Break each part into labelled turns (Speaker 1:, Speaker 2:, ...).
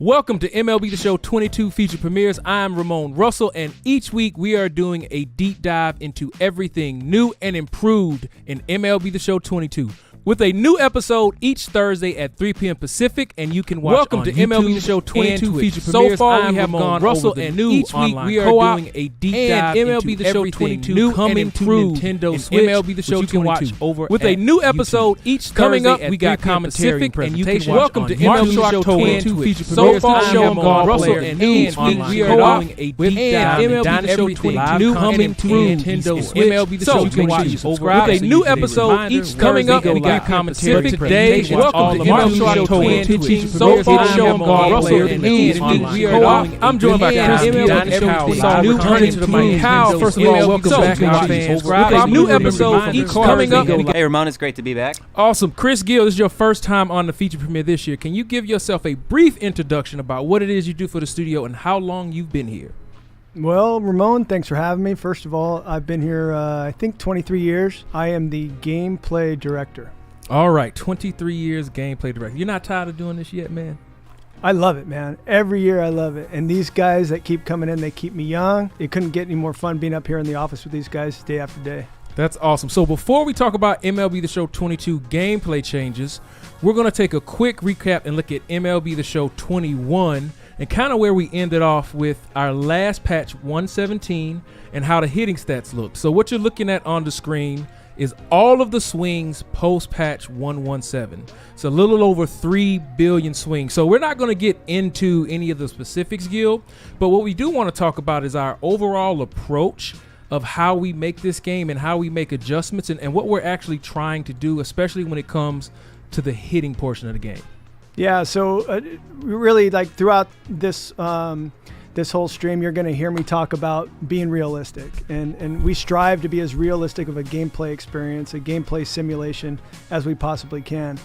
Speaker 1: Welcome to MLB The Show 22 feature premieres. I'm Ramon Russell, and each week we are doing a deep dive into everything new and improved in MLB The Show 22. With a new episode each Thursday at 3 p.m. Pacific, and you can watch Welcome on to YouTube MLB The Show 22 feature premieres. So far, we have gone Russell over the and new each week we are doing a deep dive MLB The Show 22 new coming to Nintendo Switch. MLB The Show 22 over with a new episode each coming up. We got commentary and you can welcome to MLB The Show 22 feature premieres. So far, I am Russell and new each week we are doing a deep dive MLB The Show 22 new coming to Nintendo Switch. MLB The Show 22 with a new episode each coming up. We got commentary today. Welcome to MLB Show 22. So far, I'm Russell and we are doing. I'm joined by Kyle. New turning to the mic. Kyle, first of all, welcome back to our fans. With a new episode each coming up.
Speaker 2: Hey, Ramon, it's great to be back.
Speaker 1: Awesome. Chris Gill, this is your first time on the feature premiere this year. Can you give yourself a brief introduction about what it is you do for the studio and how long you've been here?
Speaker 3: Well, Ramon, thanks for having me. First of all, I've been here, I think, 23 years. I am the gameplay director.
Speaker 1: All right, 23 years gameplay director. You're not tired of doing this yet, man?
Speaker 3: I love it, man. Every year I love it. And these guys that keep coming in, they keep me young. It couldn't get any more fun being up here in the office with these guys day after day.
Speaker 1: That's awesome. So before we talk about MLB The Show 22 gameplay changes, we're going to take a quick recap and look at MLB The Show 21 and kind of where we ended off with our last patch 117 and how the hitting stats look. So what you're looking at on the screen is all of the swings post-patch 117. It's a little over 3 billion swings. So we're not going to get into any of the specifics, Gil, but what we do want to talk about is our overall approach of how we make this game and how we make adjustments and what we're actually trying to do, especially when it comes to the hitting portion of the game.
Speaker 3: Yeah, so really, like, throughout this this whole stream, you're going to hear me talk about being realistic. And we strive to be as realistic of a gameplay experience, a gameplay simulation as we possibly can.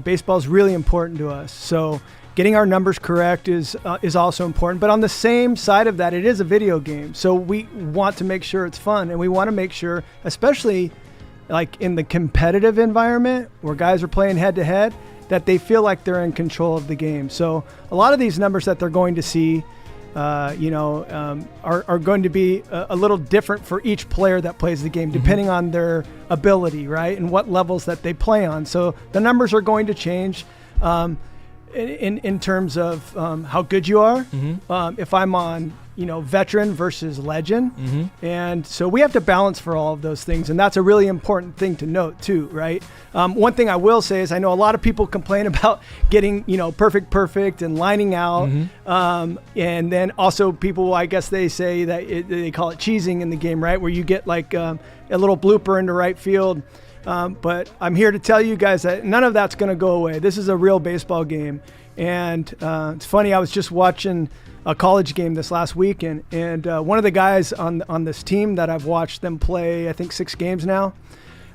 Speaker 3: Baseball is really important to us. So getting our numbers correct is also important. But on the same side of that, it is a video game. So we want to make sure it's fun. And we want to make sure, especially like in the competitive environment where guys are playing head to head, that they feel like they're in control of the game. So a lot of these numbers that they're going to see are going to be a little different for each player that plays the game, depending on their ability, right, and what levels that they play on. So the numbers are going to change in terms of how good you are. If I'm on, veteran versus legend. And so we have to balance for all of those things. And that's a really important thing to note too, right? One thing I will say is I know a lot of people complain about getting, perfect and lining out. And then also people, I guess they say that they call it cheesing in the game, right? Where you get like a little blooper into right field. But I'm here to tell you guys that none of that's going to go away. This is a real baseball game. And it's funny, I was just watching a college game this last weekend, and one of the guys on this team that I've watched them play, I think 6 games now,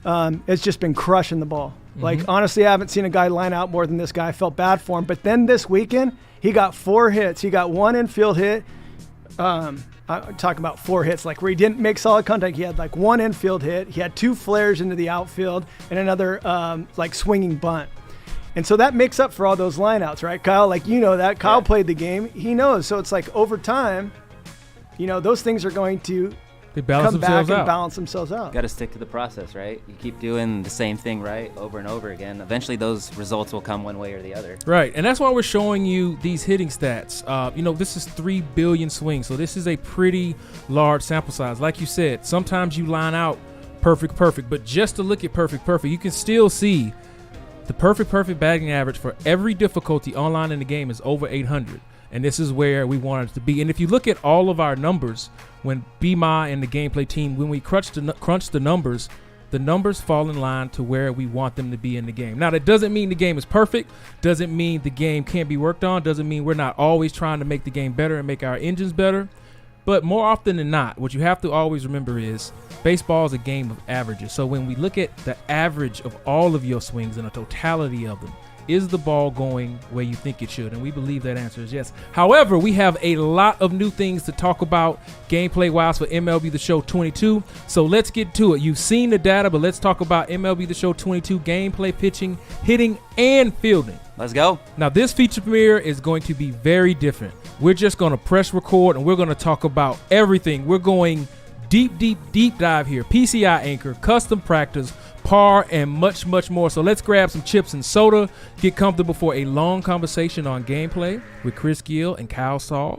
Speaker 3: has just been crushing the ball. Like, honestly, I haven't seen a guy line out more than this guy. I felt bad for him. But then this weekend, he got 4 hits. He got 1 infield hit. I'm talking about 4 hits, like where he didn't make solid contact. He had like 1 infield hit. He had 2 flares into the outfield and another like swinging bunt. And so that makes up for all those lineouts, right, Kyle? Like, that. Kyle played the game. He knows. So it's like over time, those things are going to come back and balance themselves out.
Speaker 2: Got to stick to the process, right? You keep doing the same thing, right, over and over again. Eventually those results will come one way or the other.
Speaker 1: Right, and that's why we're showing you these hitting stats. This is 3 billion swings, so this is a pretty large sample size. Like you said, sometimes you line out perfect, but just to look at perfect, you can still see the perfect batting average for every difficulty online in the game is over 800. And this is where we want it to be. And if you look at all of our numbers, when BMI and the gameplay team, when we crunch the numbers fall in line to where we want them to be in the game. Now, that doesn't mean the game is perfect, doesn't mean the game can't be worked on, doesn't mean we're not always trying to make the game better and make our engines better. But more often than not, what you have to always remember is baseball is a game of averages. So when we look at the average of all of your swings and the totality of them, is the ball going where you think it should? And we believe that answer is yes. However, we have a lot of new things to talk about gameplay-wise for MLB The Show 22. So let's get to it. You've seen the data, but let's talk about MLB The Show 22 gameplay, pitching, hitting, and fielding.
Speaker 2: Let's go.
Speaker 1: Now, this feature premiere is going to be very different. We're just going to press record, and we're going to talk about everything. We're going deep dive here. PCI anchor, custom practice, par, and much more. So let's grab some chips and soda, get comfortable for a long conversation on gameplay with Chris Gill and Kyle Saul.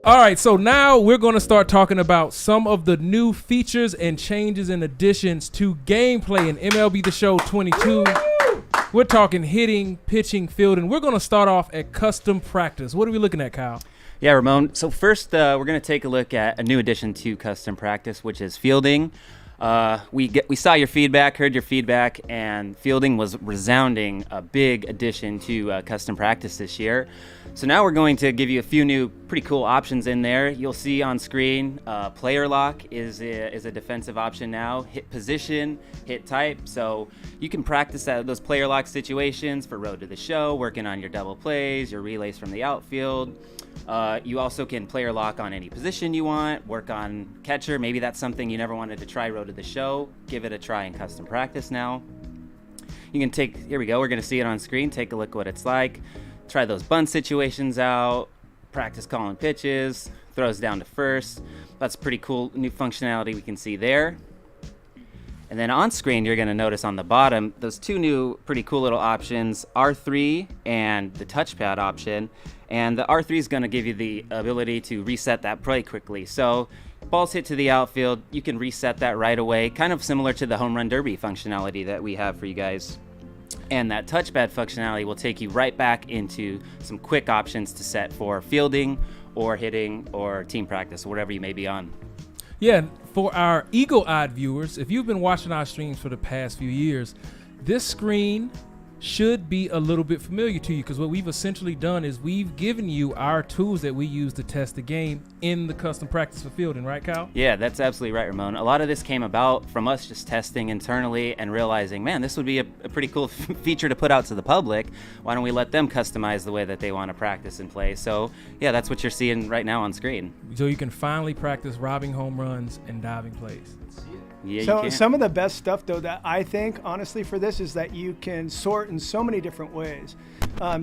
Speaker 1: All right, so now we're going to start talking about some of the new features and changes and additions to gameplay in MLB The Show 22. We're talking hitting, pitching, fielding. We're going to start off at custom practice. What are we looking at, Kyle?
Speaker 2: Yeah, Ramon. So first, we're going to take a look at a new addition to custom practice, which is fielding. We saw your feedback, heard your feedback, and fielding was resounding a big addition to custom practice this year. So now we're going to give you a few new pretty cool options in there. You'll see on screen, player lock is a defensive option now, hit position, hit type. So you can practice those player lock situations for Road to the Show, working on your double plays, your relays from the outfield. You also can player lock on any position you want, work on catcher. Maybe that's something you never wanted to try Road to the Show. Give it a try in custom practice now. You can here we go, we're going to see it on screen. Take a look what it's like. Try those bunt situations out, practice calling pitches, throws down to first. That's pretty cool new functionality we can see there. And then on screen, you're going to notice on the bottom, those two new pretty cool little options, R3 and the touchpad option. And the R3 is going to give you the ability to reset that play quickly. So balls hit to the outfield, you can reset that right away, kind of similar to the home run derby functionality that we have for you guys. And that touchpad functionality will take you right back into some quick options to set for fielding or hitting or team practice, whatever you may be on.
Speaker 1: Yeah, for our eagle-eyed viewers, if you've been watching our streams for the past few years, this screen should be a little bit familiar to you, because what we've essentially done is we've given you our tools that we use to test the game in the custom practice for fielding, right, Kyle?
Speaker 2: Yeah, that's absolutely right, Ramon. A lot of this came about from us just testing internally and realizing, man, this would be a pretty cool feature to put out to the public. Why don't we let them customize the way that they want to practice and play? So yeah, that's what you're seeing right now on screen.
Speaker 1: So you can finally practice robbing home runs and diving plays.
Speaker 2: Yeah,
Speaker 3: so some of the best stuff, though, that I think, honestly, for this is that you can sort in so many different ways.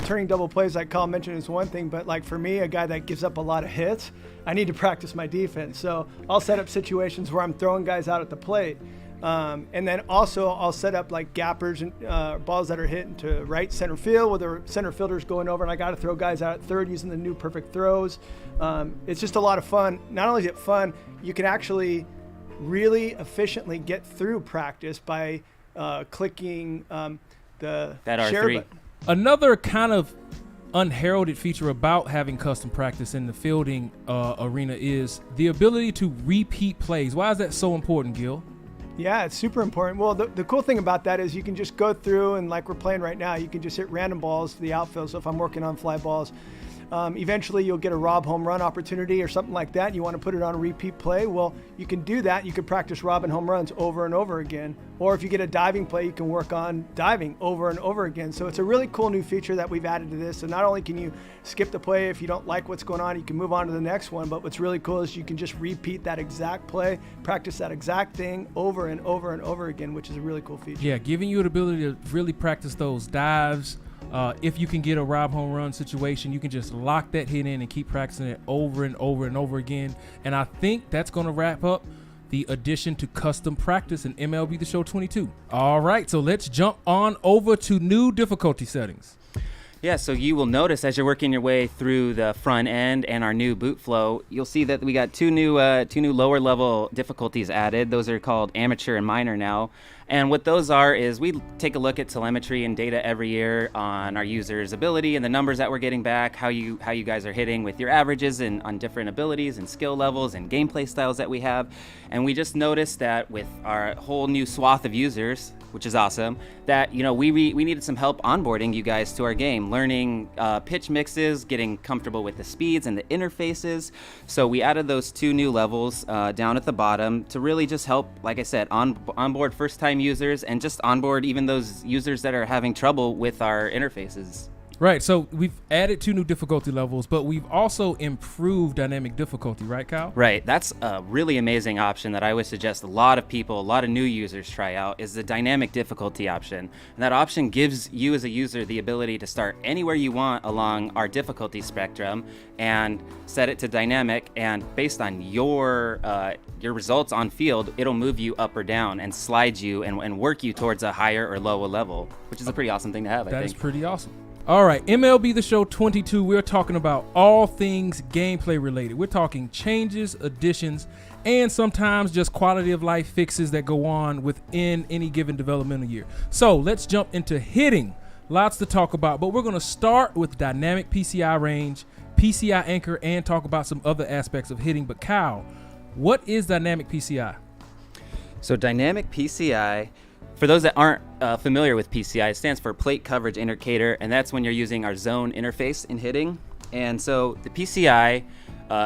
Speaker 3: Turning double plays, like Kyle mentioned, is one thing, but like for me, a guy that gives up a lot of hits, I need to practice my defense. So I'll set up situations where I'm throwing guys out at the plate. And then also I'll set up like gappers and balls that are hit into right center field with the center fielders going over, and I got to throw guys out at third using the new perfect throws. It's just a lot of fun. Not only is it fun, you can actually really efficiently get through practice by clicking that share
Speaker 2: R3
Speaker 3: button.
Speaker 1: Another kind of unheralded feature about having custom practice in the fielding arena is the ability to repeat plays. Why is that so important, Gil?
Speaker 3: Yeah, it's super important. Well, the cool thing about that is you can just go through, and like we're playing right now, you can just hit random balls to the outfield. So if I'm working on fly balls, eventually you'll get a rob home run opportunity or something like that. You want to put it on a repeat play. Well, you can do that. You can practice robbing home runs over and over again. Or if you get a diving play, you can work on diving over and over again. So it's a really cool new feature that we've added to this. So not only can you skip the play if you don't like what's going on, you can move on to the next one. But what's really cool is you can just repeat that exact play, practice that exact thing over and over and over again, which is a really cool feature.
Speaker 1: Yeah, giving you the ability to really practice those dives. If you can get a rob home run situation, you can just lock that hit in and keep practicing it over and over and over again. And I think that's going to wrap up the addition to custom practice in MLB The Show 22. All right, so let's jump on over to new difficulty settings.
Speaker 2: Yeah, so you will notice as you're working your way through the front end and our new boot flow, you'll see that we got two new lower level difficulties added. Those are called amateur and minor now. And what those are is we take a look at telemetry and data every year on our users' ability and the numbers that we're getting back, how you guys are hitting with your averages and on different abilities and skill levels and gameplay styles that we have. And we just noticed that with our whole new swath of users, which is awesome, that we needed some help onboarding you guys to our game, learning pitch mixes, getting comfortable with the speeds and the interfaces. So we added those 2 new levels down at the bottom to really just help, like I said, onboard first-time users and just onboard even those users that are having trouble with our interfaces.
Speaker 1: Right, so we've added 2 new difficulty levels, but we've also improved dynamic difficulty, right, Kyle?
Speaker 2: Right, that's a really amazing option that I would suggest a lot of new users try out, is the dynamic difficulty option. And that option gives you as a user the ability to start anywhere you want along our difficulty spectrum and set it to dynamic, and based on your results on field, it'll move you up or down and slide you and work you towards a higher or lower level, which is a pretty awesome thing to have, I think.
Speaker 1: That is pretty awesome. All right, MLB The Show 22, we're talking about all things gameplay related. We're talking changes, additions, and sometimes just quality of life fixes that go on within any given developmental year. So let's jump into hitting. Lots to talk about, but we're going to start with dynamic PCI range, PCI anchor, and talk about some other aspects of hitting. But Kyle, what is dynamic PCI?
Speaker 2: So dynamic PCI, for those that aren't familiar with PCI, it stands for plate coverage indicator, and that's when you're using our zone interface in hitting. And so the PCI,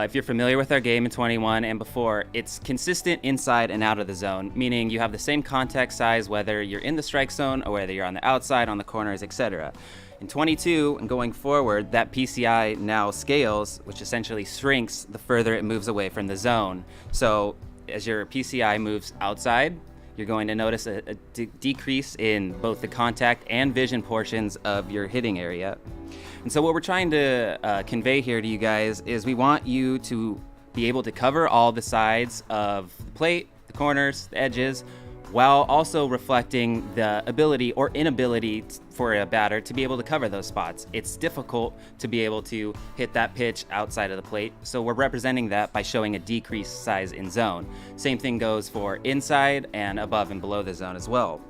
Speaker 2: if you're familiar with our game in 21 and before, it's consistent inside and out of the zone, meaning you have the same contact size whether you're in the strike zone or whether you're on the outside, on the corners, etc. In 22 and going forward, that PCI now scales, which essentially shrinks the further it moves away from the zone. So as your PCI moves outside, you're going to notice a decrease in both the contact and vision portions of your hitting area. And so what we're trying to convey here to you guys is we want you to be able to cover all the sides of the plate, the corners, the edges, while also reflecting the ability or inability for a batter to be able to cover those spots. It's difficult to be able to hit that pitch outside of the plate, so we're representing that by showing a decreased size in zone. Same thing goes for inside and above and below the zone as well.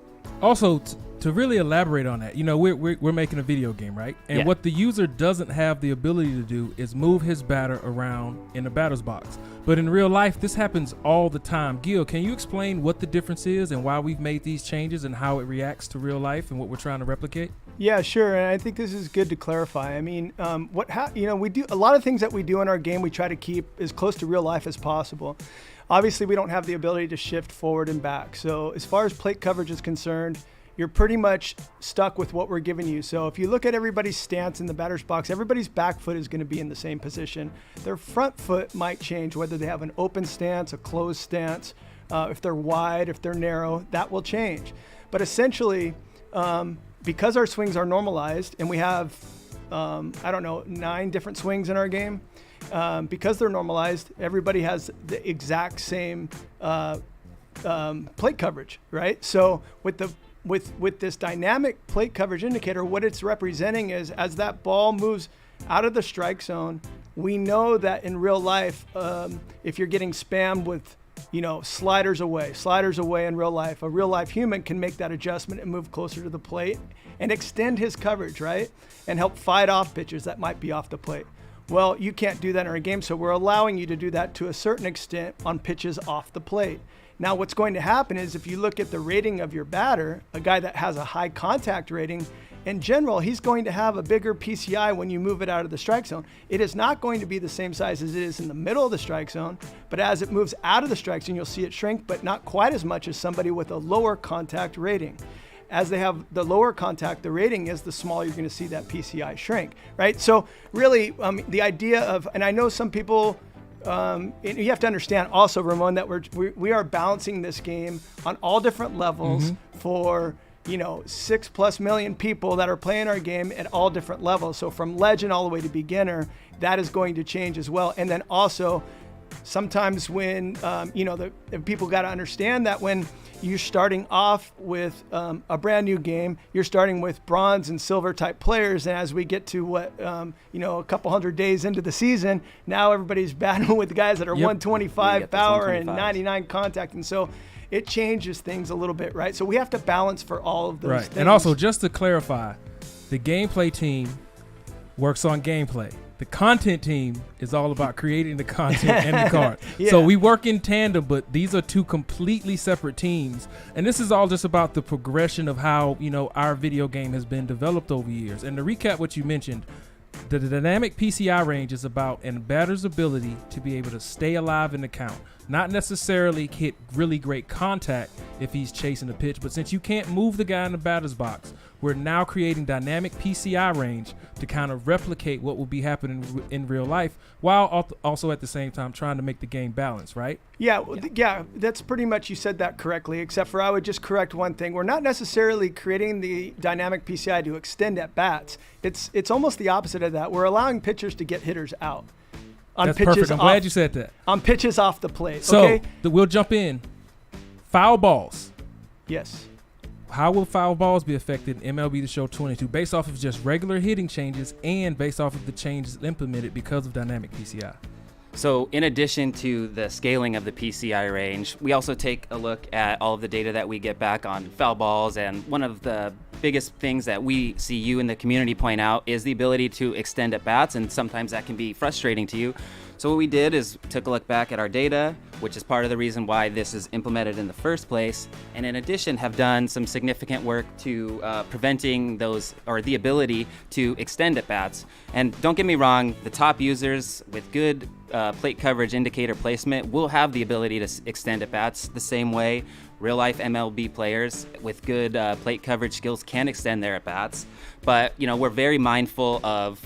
Speaker 1: Also, to really elaborate on that, we're making a video game, right? And what the user doesn't have the ability to do is move his batter around in the batter's box. But in real life, this happens all the time. Gil, can you explain what the difference is and why we've made these changes and how it reacts to real life and what we're trying to replicate?
Speaker 3: Yeah, sure. And I think this is good to clarify. I mean, we do a lot of things that we do in our game. We try to keep as close to real life as possible. Obviously, we don't have the ability to shift forward and back. So as far as plate coverage is concerned, you're pretty much stuck with what we're giving you. So if you look at everybody's stance in the batter's box, everybody's back foot is going to be in the same position. Their front foot might change, whether they have an open stance, a closed stance, if they're wide, if they're narrow, that will change. But essentially, because our swings are normalized and we have, 9 different swings in our game, because they're normalized, everybody has the exact same plate coverage, right? So with this dynamic plate coverage indicator, what it's representing is as that ball moves out of the strike zone, we know that in real life, if you're getting spammed with, sliders away in real life, a real life human can make that adjustment and move closer to the plate and extend his coverage, right? And help fight off pitches that might be off the plate. Well, you can't do that in our game, so we're allowing you to do that to a certain extent on pitches off the plate. Now, what's going to happen is if you look at the rating of your batter, a guy that has a high contact rating, in general, he's going to have a bigger PCI when you move it out of the strike zone. It is not going to be the same size as it is in the middle of the strike zone, but as it moves out of the strike zone, you'll see it shrink, but not quite as much as somebody with a lower contact rating. As they have the lower contact, the rating is, the smaller you're going to see that PCI shrink, right? So really, the idea of, and I know some people, you have to understand also, Ramon, that we are balancing this game on all different levels for 6+ million people that are playing our game at all different levels. So from legend all the way to beginner, that is going to change as well. And then also, sometimes when the people got to understand that when you're starting off with a brand new game, you're starting with bronze and silver type players, and as we get to a couple hundred days into the season, now everybody's battling with guys that are 125 power and 99 contact, and so it changes things a little bit, right? So we have to balance for all of those things.
Speaker 1: And also, just to clarify, the gameplay team works on gameplay. The content team is all about creating the content and the card.
Speaker 3: Yeah.
Speaker 1: So we work in tandem, but these are two completely separate teams. And this is all just about the progression of how, our video game has been developed over years. And to recap what you mentioned, the dynamic PCI range is about a batter's ability to be able to stay alive in the count, not necessarily hit really great contact if he's chasing a pitch. But since you can't move the guy in the batter's box, we're now creating dynamic PCI range to kind of replicate what will be happening in real life, while also at the same time trying to make the game balanced, right?
Speaker 3: Yeah, that's pretty much, you said that correctly, except for I would just correct one thing. We're not necessarily creating the dynamic PCI to extend at bats. It's almost the opposite of that. We're allowing pitchers to get hitters out.
Speaker 1: That's perfect. I'm glad you said that.
Speaker 3: On pitches off the plate.
Speaker 1: So
Speaker 3: okay?
Speaker 1: We'll jump in. Foul balls.
Speaker 3: Yes.
Speaker 1: How will foul balls be affected in MLB The Show 22 based off of just regular hitting changes and based off of the changes implemented because of dynamic PCI?
Speaker 2: So in addition to the scaling of the PCI range, we also take a look at all of the data that we get back on foul balls. And one of the biggest things that we see you in the community point out is the ability to extend at bats, and sometimes that can be frustrating to you. So what we did is took a look back at our data, which is part of the reason why this is implemented in the first place, and in addition have done some significant work to preventing those, or the ability to extend at bats. And don't get me wrong, the top users with good plate coverage indicator placement will have the ability to extend at bats the same way real life MLB players with good plate coverage skills can extend their at bats. But we're very mindful of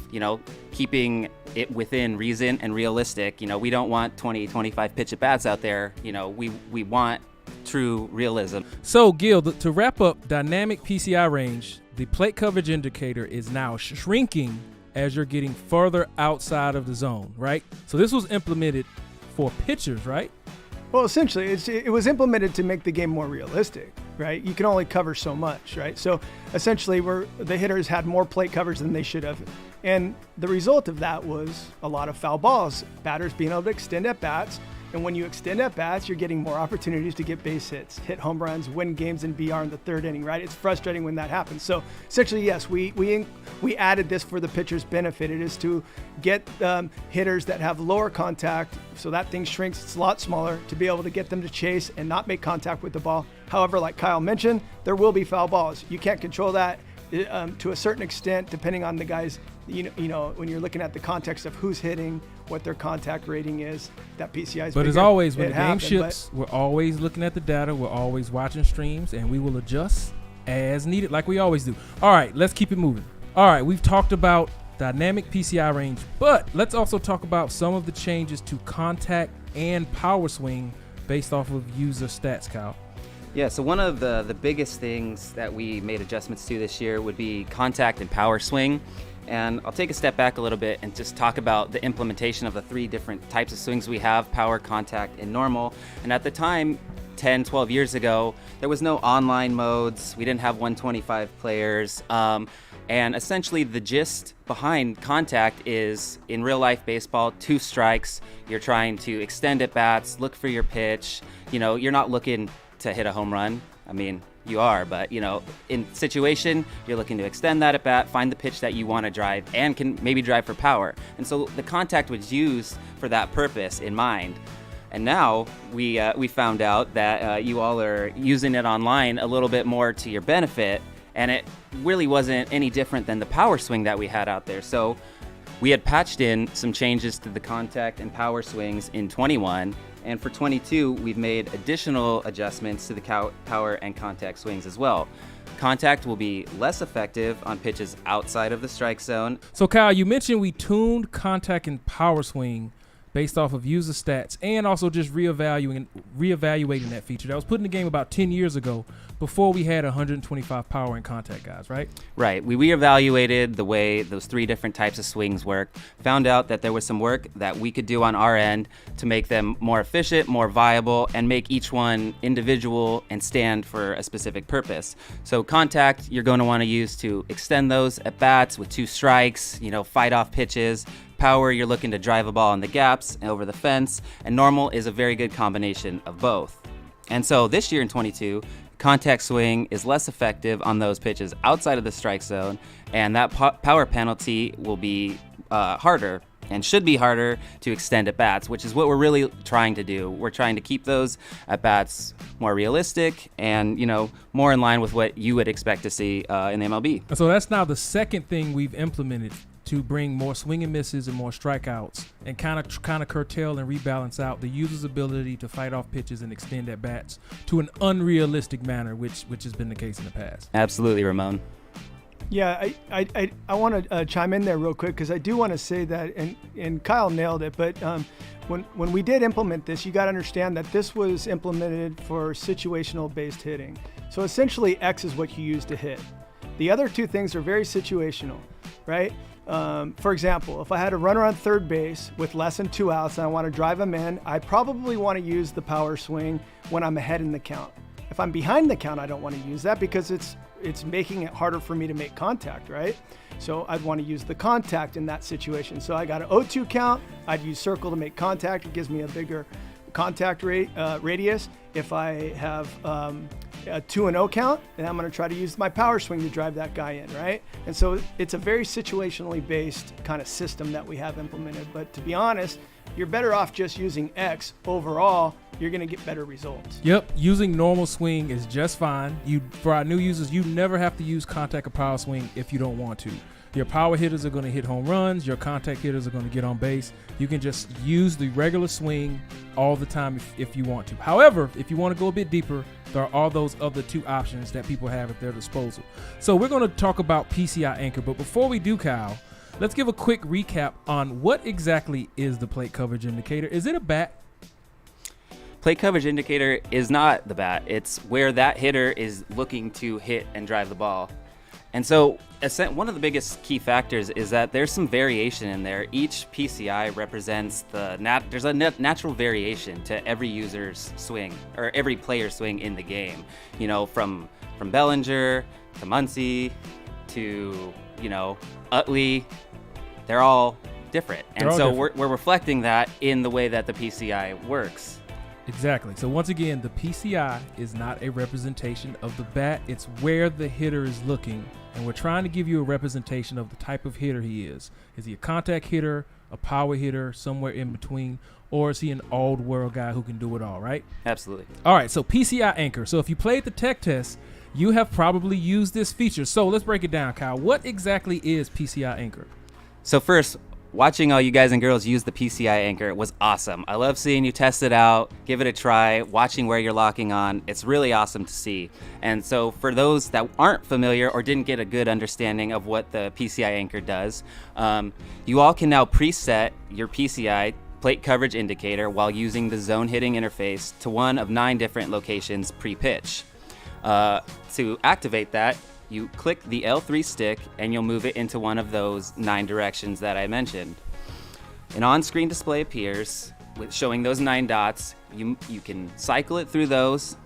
Speaker 2: keeping it within reason and realistic. We don't want 20-25 pitch at bats out there. We want true realism.
Speaker 1: So Gil, to wrap up dynamic PCI range, the plate coverage indicator is now shrinking as you're getting further outside of the zone, right? So this was implemented for pitchers, right?
Speaker 3: Well, essentially, it was implemented to make the game more realistic, right? You can only cover so much, right? So essentially, the hitters had more plate coverage than they should have. And the result of that was a lot of foul balls, batters being able to extend at bats. And when you extend at bats, you're getting more opportunities to get base hits, hit home runs, win games in BR in the third inning, right? It's frustrating when that happens. So essentially, yes, we added this for the pitcher's benefit. It is to get hitters that have lower contact, so that thing shrinks, it's a lot smaller, to be able to get them to chase and not make contact with the ball. However, like Kyle mentioned, there will be foul balls. You can't control that to a certain extent, depending on the guys. When you're looking at the context of who's hitting, what their contact rating is, that PCI is.
Speaker 1: But as always, when the game ships, we're always looking at the data, we're always watching streams, and we will adjust as needed, like we always do. All right, let's keep it moving. All right, we've talked about dynamic PCI range, but let's also talk about some of the changes to contact and power swing based off of user stats, Kyle.
Speaker 2: Yeah, so one of the biggest things that we made adjustments to this year would be contact and power swing. And I'll take a step back a little bit and just talk about the implementation of the three different types of swings we have: power, contact, and normal. And at the time, 10, 12 years ago, there was no online modes. We didn't have 125 players. And essentially the gist behind contact is, in real life baseball, 2 strikes. You're trying to extend at bats, look for your pitch. You're not looking to hit a home run. I mean, you are, but in situation, you're looking to extend that at bat, find the pitch that you want to drive, and can maybe drive for power. And so the contact was used for that purpose in mind. And now we found out that you all are using it online a little bit more to your benefit, and it really wasn't any different than the power swing that we had out there. So we had patched in some changes to the contact and power swings in 21. And for 22, we've made additional adjustments to the power and contact swings as well. Contact will be less effective on pitches outside of the strike zone.
Speaker 1: So Kyle, you mentioned we tuned contact and power swing based off of user stats and also just reevaluating that feature. That was put in the game about 10 years ago, before we had 125 power and contact guys, right?
Speaker 2: Right. We reevaluated the way those 3 different types of swings work, found out that there was some work that we could do on our end to make them more efficient, more viable, and make each one individual and stand for a specific purpose. So contact, you're going to want to use to extend those at bats with 2 strikes, fight off pitches. Power, you're looking to drive a ball in the gaps and over the fence, and normal is a very good combination of both. And so this year in 22, contact swing is less effective on those pitches outside of the strike zone, and that power penalty will be harder and should be harder to extend at bats, which is what we're really trying to do. We're trying to keep those at bats more realistic and, more in line with what you would expect to see in the MLB.
Speaker 1: So that's now the second thing we've implemented to bring more swing and misses and more strikeouts and kind of curtail and rebalance out the user's ability to fight off pitches and extend at bats to an unrealistic manner, which has been the case in the past.
Speaker 2: Absolutely, Ramon.
Speaker 3: Yeah, I want to chime in there real quick because I do want to say that, and Kyle nailed it, but when we did implement this, you got to understand that this was implemented for situational based hitting. So essentially X is what you use to hit. The other two things are very situational, right? For example, if I had a runner on third base with less than 2 outs and I want to drive him in, I probably want to use the power swing when I'm ahead in the count. If I'm behind the count, I don't want to use that because it's making it harder for me to make contact, right? So I'd want to use the contact in that situation. So I got an 0-2 count, I'd use circle to make contact. It gives me a bigger contact radius. If I have a 2-0 count, then I'm going to try to use my power swing to drive that guy in, right? And so it's a very situationally based kind of system that we have implemented. But to be honest, you're better off just using X overall. You're going to get better results.
Speaker 1: Yep, using normal swing is just fine. For our new users, you never have to use contact or power swing if you don't want to. Your power hitters are going to hit home runs. Your contact hitters are going to get on base. You can just use the regular swing all the time if you want to. However, if you want to go a bit deeper, there are all those other two options that people have at their disposal. So we're going to talk about PCI Anchor. But before we do, Kyle, let's give a quick recap on what exactly is the plate coverage indicator. Is it a bat?
Speaker 2: Plate coverage indicator is not the bat. It's where that hitter is looking to hit and drive the ball. And so one of the biggest key factors is that there's some variation in there. Each PCI represents there's a natural variation to every user's swing or every player's swing in the game. From Bellinger to Muncy to, Utley, they're all different. And so we're reflecting that in the way that the PCI works.
Speaker 1: Exactly. So once again, the PCI is not a representation of the bat. It's where the hitter is looking, and we're trying to give you a representation of the type of hitter he is. Is he a contact hitter, a power hitter, somewhere in between, or is he an all-world guy who can do it all, right?
Speaker 2: Absolutely.
Speaker 1: All right, so PCI Anchor. So if you played the tech test, you have probably used this feature. So let's break it down, Kyle. What exactly is PCI Anchor?
Speaker 2: So first, watching all you guys and girls use the PCI Anchor was awesome. I love seeing you test it out, give it a try, watching where you're locking on. It's really awesome to see. And so for those that aren't familiar or didn't get a good understanding of what the PCI Anchor does, you all can now preset your PCI plate coverage indicator while using the zone hitting interface to one of 9 different locations pre-pitch. To activate that, you click the L3 stick and you'll move it into one of those 9 directions that I mentioned. An on-screen display appears with showing those 9 dots. You can cycle it through those,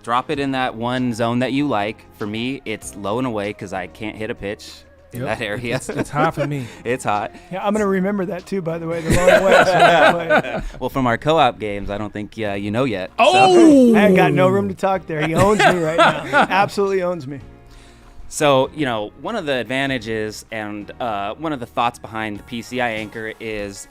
Speaker 2: drop it in that one zone that you like. For me, it's low and away because I can't hit a pitch in that area.
Speaker 1: It's hot for me.
Speaker 2: It's hot.
Speaker 3: Yeah, I'm going to remember that too, by the way, the long way.
Speaker 2: Well, from our co-op games, I don't think you know yet.
Speaker 1: Oh!
Speaker 3: So. I ain't got no room to talk there. He owns me right now. Absolutely owns me.
Speaker 2: So, one of the advantages and one of the thoughts behind the PCI Anchor is,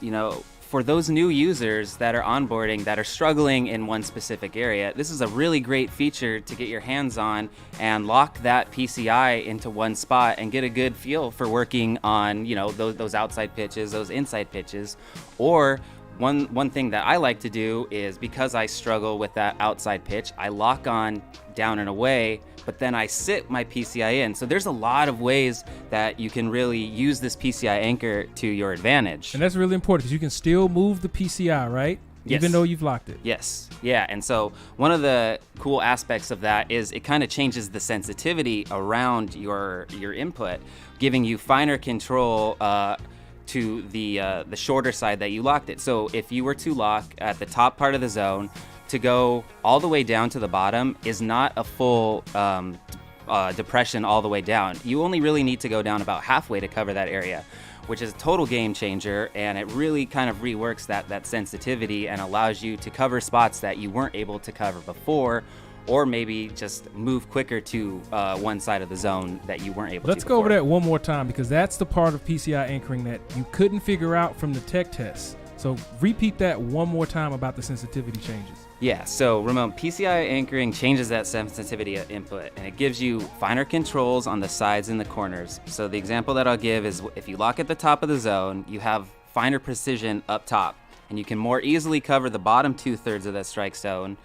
Speaker 2: for those new users that are onboarding that are struggling in one specific area, this is a really great feature to get your hands on and lock that PCI into one spot and get a good feel for working on, those outside pitches, those inside pitches. Or one thing that I like to do is, because I struggle with that outside pitch, I lock on down and away, but then I sit my PCI in. So there's a lot of ways that you can really use this PCI Anchor to your advantage.
Speaker 1: And that's really important because you can still move the PCI, right?
Speaker 2: Yes.
Speaker 1: Even though you've locked it.
Speaker 2: Yes. Yeah. And so one of the cool aspects of that is it kind of changes the sensitivity around your input, giving you finer control to the shorter side that you locked it. So if you were to lock at the top part of the zone, to go all the way down to the bottom is not a full depression all the way down. You only really need to go down about halfway to cover that area, which is a total game changer, and it really kind of reworks that sensitivity and allows you to cover spots that you weren't able to cover before, or maybe just move quicker to one side of the zone that you weren't able to.
Speaker 1: Let's go over that one more time, because that's the part of PCI anchoring that you couldn't figure out from the tech test. So repeat that one more time about the sensitivity changes.
Speaker 2: Yeah, so Ramon, PCI anchoring changes that sensitivity input, and it gives you finer controls on the sides and the corners. So the example that I'll give is if you lock at the top of the zone, you have finer precision up top, and you can more easily cover the bottom 2/3 of that strike zone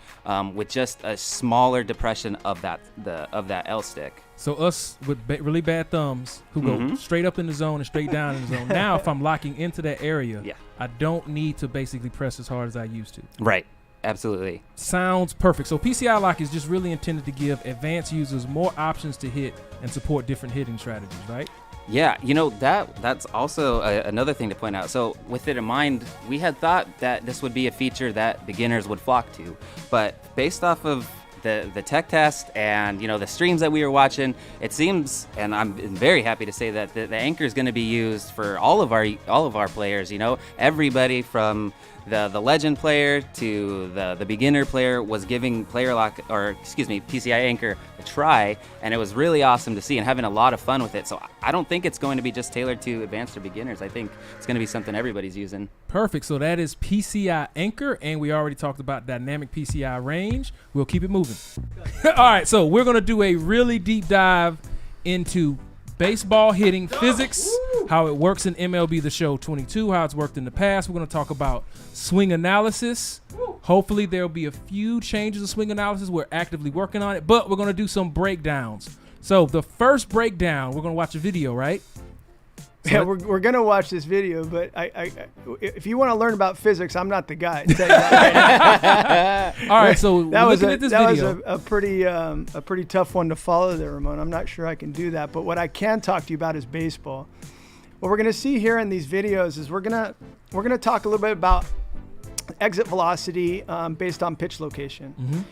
Speaker 2: with just a smaller depression of that L stick.
Speaker 1: So us with really bad thumbs who go straight up in the zone and straight down in the zone. Now, if I'm locking into that area, I don't need to basically press as hard as I used to.
Speaker 2: Right. Absolutely.
Speaker 1: Sounds perfect. So PCI lock is just really intended to give advanced users more options to hit and support different hitting strategies, right?
Speaker 2: Yeah, that's also another thing to point out. So with it in mind, we had thought that this would be a feature that beginners would flock to, but based off of the tech test and the streams that we were watching, it seems, and I'm very happy to say that the anchor is going to be used for all of our players. Everybody from the legend player to the beginner player was giving PCI anchor a try, and it was really awesome to see and having a lot of fun with it. So I don't think it's going to be just tailored to advanced or beginners. I think it's going to be something everybody's using.
Speaker 1: Perfect. So that is PCI anchor, and we already talked about dynamic PCI range. We'll keep it moving. All right, so we're going to do a really deep dive into baseball hitting physics, how it works in MLB The Show 22, how it's worked in the past. We're going to talk about swing analysis. Hopefully there'll be a few changes of swing analysis. We're actively working on it, but we're going to do some breakdowns. So the first breakdown, we're going to watch a video, right?
Speaker 3: So yeah, we're going to watch this video, but if you want to learn about physics, I'm not the guy. To tell you that right.
Speaker 1: All right, so
Speaker 3: that was
Speaker 1: a
Speaker 3: pretty tough one to follow there, Ramon. I'm not sure I can do that, but what I can talk to you about is baseball. What we're going to see here in these videos is we're going to talk a little bit about exit velocity based on pitch location.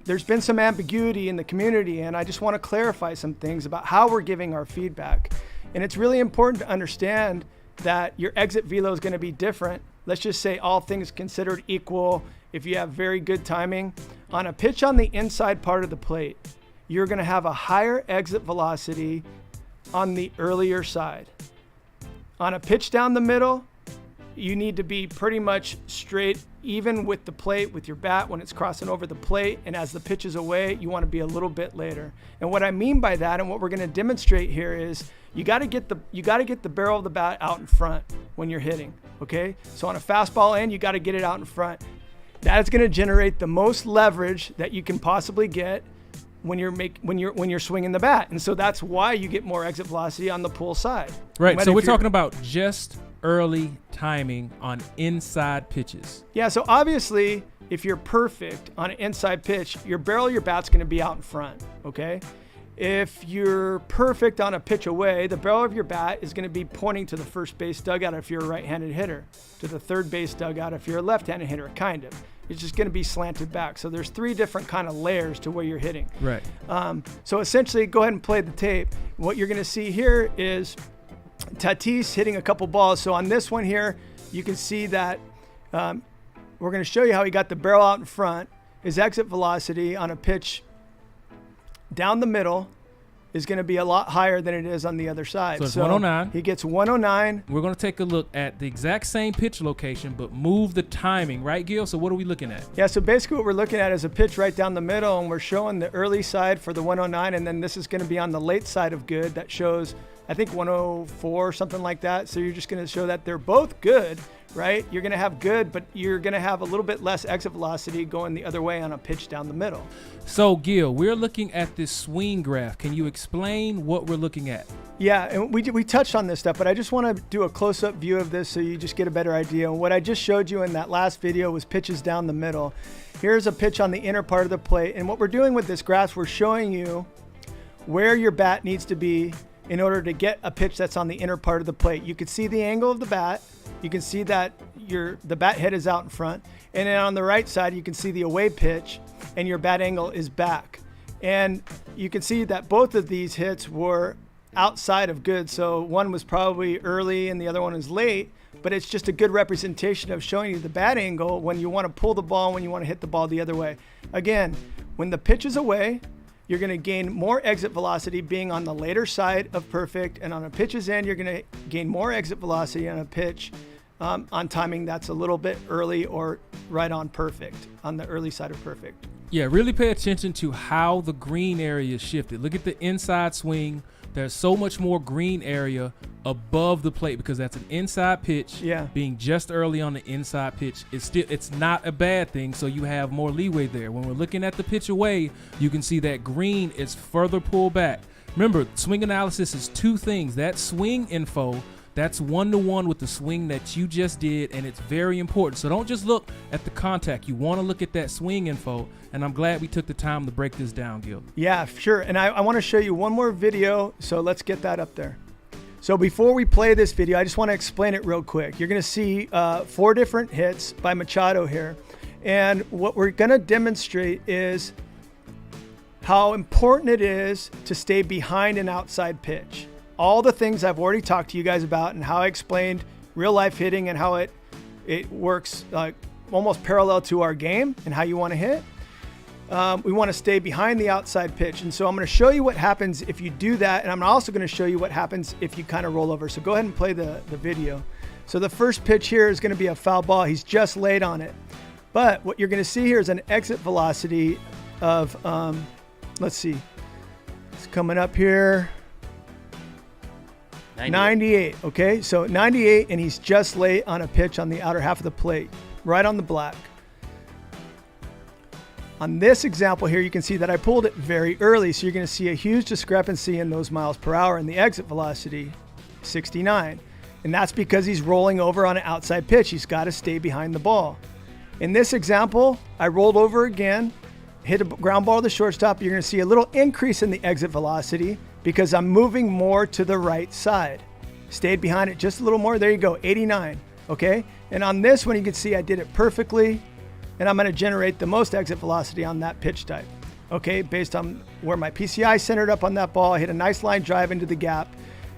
Speaker 3: There's been some ambiguity in the community, and I just want to clarify some things about how we're giving our feedback. And it's really important to understand that your exit velo is going to be different. Let's just say all things considered equal. If you have very good timing on a pitch on the inside part of the plate, you're going to have a higher exit velocity on the earlier side. On a pitch down the middle, you need to be pretty much straight, even with the plate, with your bat when it's crossing over the plate. And as the pitch is away, you want to be a little bit later. And what I mean by that, and what we're going to demonstrate here, is you got to get the barrel of the bat out in front when you're hitting. Okay, so on a fastball end, you got to get it out in front. That is going to generate the most leverage that you can possibly get when you're swinging the bat. And so that's why you get more exit velocity on the pull side.
Speaker 1: Right. So we're talking about just early timing on inside pitches.
Speaker 3: Yeah, so obviously if you're perfect on an inside pitch, your barrel of your bat's going to be out in front, okay? If you're perfect on a pitch away, the barrel of your bat is going to be pointing to the first base dugout if you're a right-handed hitter, to the third base dugout if you're a left-handed hitter, kind of. It's just going to be slanted back. So there's three different kind of layers to where you're hitting.
Speaker 1: Right.
Speaker 3: So essentially, go ahead and play the tape. What you're going to see here is Tatis hitting a couple balls. So on this one here, you can see that we're going to show you how he got the barrel out in front. His exit velocity on a pitch down the middle is going to be a lot higher than it is on the other side.
Speaker 1: So it's 109.
Speaker 3: He gets 109.
Speaker 1: We're going to take a look at the exact same pitch location, but move the timing, right, Gil? So what are we looking at?
Speaker 3: Yeah, so basically what we're looking at is a pitch right down the middle, and we're showing the early side for the 109, and then this is going to be on the late side of good. That shows, I think, 104, something like that. So you're just going to show that they're both good, right? You're going to have good, but you're going to have a little bit less exit velocity going the other way on a pitch down the middle.
Speaker 1: So, Gil, we're looking at this swing graph. Can you explain what we're looking at?
Speaker 3: Yeah, and we touched on this stuff, but I just want to do a close-up view of this so you just get a better idea. And what I just showed you in that last video was pitches down the middle. Here's a pitch on the inner part of the plate. And what we're doing with this graph, we're showing you where your bat needs to be in order to get a pitch that's on the inner part of the plate. You can see the angle of the bat. You can see that the bat head is out in front. And then on the right side, you can see the away pitch, and your bat angle is back. And you can see that both of these hits were outside of good. So one was probably early and the other one is late. but it's just a good representation of showing you the bat angle when you want to pull the ball, when you want to hit the ball the other way. Again, when the pitch is away, you're going to gain more exit velocity being on the later side of perfect, and on a pitch's end, you're going to gain more exit velocity on a pitch on timing that's a little bit early or right on perfect, on the early side of perfect.
Speaker 1: Yeah, really pay attention to how the green area is shifted. Look at the inside swing. There's so much more green area above the plate because that's an inside pitch.
Speaker 3: Yeah.
Speaker 1: Being just early on the inside pitch, it's not a bad thing, so you have more leeway there. When we're looking at the pitch away, you can see that green is further pulled back. Remember, swing analysis is two things. That swing info, that's one-to-one with the swing that you just did, and it's very important. So don't just look at the contact. You want to look at that swing info, and I'm glad we took the time to break this down, Gil.
Speaker 3: Yeah, sure. And I want to show you one more video, so let's get that up there. So before we play this video, I just want to explain it real quick. You're going to see 4 different hits by Machado here. And what we're going to demonstrate is how important it is to stay behind an outside pitch. All the things I've already talked to you guys about and how I explained real life hitting and how it works almost parallel to our game and how you want to hit. We want to stay behind the outside pitch. And so I'm going to show you what happens if you do that. And I'm also going to show you what happens if you kind of roll over. So go ahead and play the video. So the first pitch here is going to be a foul ball. He's just laid on it. But what you're going to see here is an exit velocity of, let's see, it's coming up here. 98. Okay, so 98, and he's just late on a pitch on the outer half of the plate, right on the black. On this example here, you can see that I pulled it very early, so you're going to see a huge discrepancy in those miles per hour in the exit velocity, 69. And that's because he's rolling over on an outside pitch. He's got to stay behind the ball. In this example, I rolled over again, hit a ground ball to the shortstop. You're going to see a little increase in the exit velocity because I'm moving more to the right side. Stayed behind it just a little more. There you go, 89, okay? And on this one, you can see I did it perfectly, and I'm gonna generate the most exit velocity on that pitch type, okay? Based on where my PCI centered up on that ball, I hit a nice line drive into the gap,